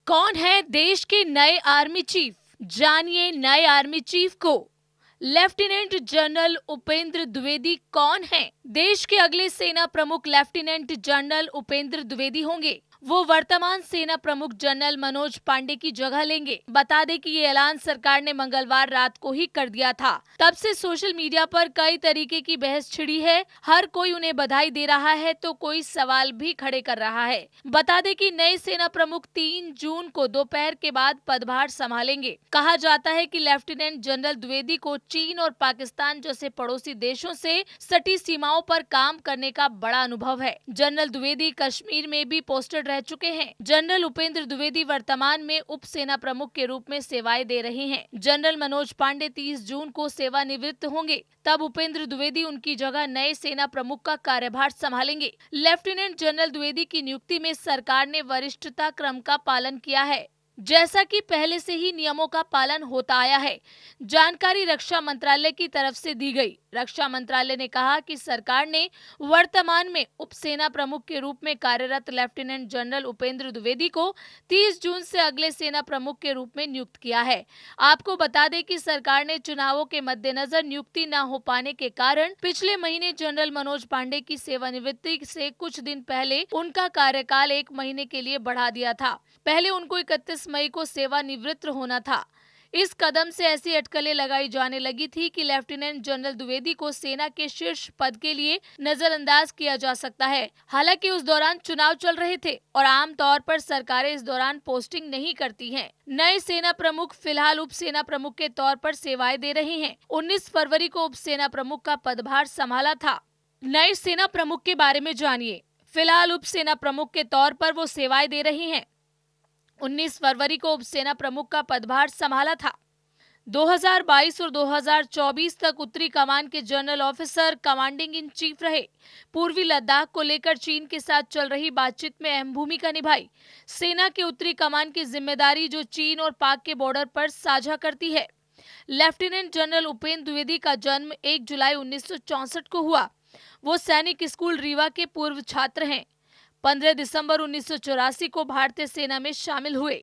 कौन है देश के नए आर्मी चीफ? जानिए नए आर्मी चीफ को। लेफ्टिनेंट जनरल उपेंद्र द्विवेदी कौन है? देश के अगले सेना प्रमुख लेफ्टिनेंट जनरल उपेंद्र द्विवेदी होंगे। वो वर्तमान सेना प्रमुख जनरल मनोज पांडे की जगह लेंगे। बता दें कि ये ऐलान सरकार ने मंगलवार रात को ही कर दिया था। तब से सोशल मीडिया पर कई तरीके की बहस छिड़ी है। हर कोई उन्हें बधाई दे रहा है तो कोई सवाल भी खड़े कर रहा है। बता दें कि नए सेना प्रमुख 3 जून को दोपहर के बाद पदभार संभालेंगे। कहा जाता है कि लेफ्टिनेंट जनरल द्विवेदी को चीन और पाकिस्तान जैसे पड़ोसी देशों से सटी सीमाओं पर काम करने का बड़ा अनुभव है। जनरल द्विवेदी कश्मीर में भी पोस्टेड रह चुके हैं। जनरल उपेंद्र द्विवेदी वर्तमान में उप सेना प्रमुख के रूप में सेवाएं दे रहे हैं। जनरल मनोज पांडे 30 जून को सेवानिवृत्त होंगे। तब उपेंद्र द्विवेदी उनकी जगह नए सेना प्रमुख का कार्यभार संभालेंगे। लेफ्टिनेंट जनरल द्विवेदी की नियुक्ति में सरकार ने वरिष्ठता क्रम का पालन किया है, जैसा कि पहले से ही नियमों का पालन होता आया है। जानकारी रक्षा मंत्रालय की तरफ से दी गई। रक्षा मंत्रालय ने कहा कि सरकार ने वर्तमान में उप सेना प्रमुख के रूप में कार्यरत लेफ्टिनेंट जनरल उपेंद्र द्विवेदी को 30 जून से अगले सेना प्रमुख के रूप में नियुक्त किया है। आपको बता दें कि सरकार ने चुनावों के मद्देनजर नियुक्ति न हो पाने के कारण पिछले महीने जनरल मनोज पांडे की सेवानिवृत्ति से कुछ दिन पहले उनका कार्यकाल 1 महीने के लिए बढ़ा दिया था। पहले उनको 31 मई को सेवानिवृत्त होना था। इस कदम से ऐसी अटकलें लगाई जाने लगी थी कि लेफ्टिनेंट जनरल द्विवेदी को सेना के शीर्ष पद के लिए नजरअंदाज किया जा सकता है। हालांकि उस दौरान चुनाव चल रहे थे और आमतौर पर सरकारें इस दौरान पोस्टिंग नहीं करती हैं। नए सेना प्रमुख फिलहाल उप सेना प्रमुख के तौर पर सेवाएं दे रहे हैं। 19 फरवरी को उप सेना प्रमुख का पदभार संभाला था। नए सेना प्रमुख के बारे में जानिए। फिलहाल उप सेना प्रमुख के तौर पर वो सेवाएं दे रहे हैं। 19 फरवरी को उप सेना प्रमुख का पदभार संभाला था। 2022 और 2024 तक उत्तरी कमान के general officer commanding in chief रहे। पूर्वी लद्दाख को लेकर चीन के साथ चल रही बातचीत में अहम भूमिका निभाई। सेना के उत्तरी कमान की जिम्मेदारी जो चीन और पाक के बॉर्डर पर साझा करती है। लेफ्टिनेंट जनरल उपेंद्र द्विवेदी का जन्म 1 जुलाई 1964 को हुआ। वो सैनिक स्कूल रीवा के पूर्व छात्र हैं। 15 दिसंबर 1984 को भारतीय सेना में शामिल हुए।